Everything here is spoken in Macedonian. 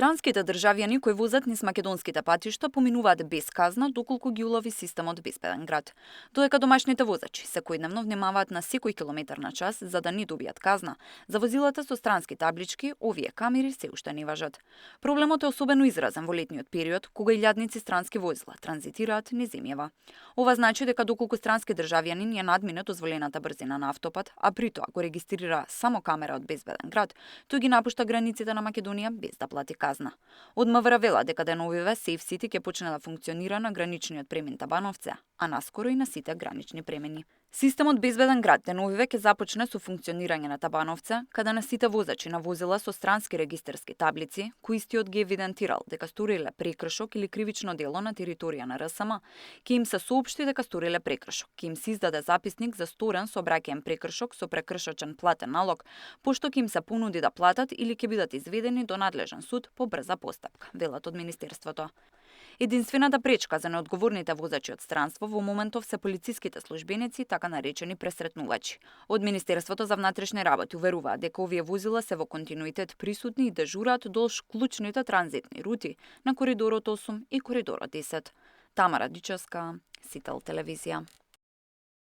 Странските државјани кои возат низ македонските патишта поминуваат без казна доколку ги улови системот Безбеден град. Додека домашните возачи секојдневно внимаваат на секој километар на час за да не добијат казна, за возилата со странски таблички овие камери се уште не важат. Проблемот е особено изразен во летниот период, кога илјадници странски возила транзитираат низ земјава. Ова значи дека доколку странски државјанин ја надмине дозволената брзина на автопат, а при тоа го регистрира само камера од Безбеден град, тој ги напушта границите на Македонија без да плати казна. Од МВР вела дека деновиве Safe City ќе почне да функционира на граничниот премин Табановце, а наскоро и на сите гранични премини. Системот Безбеден град деновиве ќе започне со функционирање на Табановце, каде на сите возачи на возила со странски регистарски таблици, кои истиот ги евидентирал дека сториле прекршок или кривично дело на територија на РСМ, ќе им се соопшти дека сториле прекршок, ќе им се издаде записник за сторен сообраќаен прекршок со прекршочен платен налог, пошто ќе им се понуди да платат или ќе бидат изведени до надлежен суд по брза постапка, велат од Министерството. Единствената пречка за неодговорните возачи од странство во моментов се полициските службеници, така наречени пресретнувачи. Од Министерството за внатрешни работи уверуваат дека овие возила се во континуитет присутни и дежураат долж клучните транзитни рути на коридорот 8 и коридорот 10. Тамара Дичевска, Сител телевизија.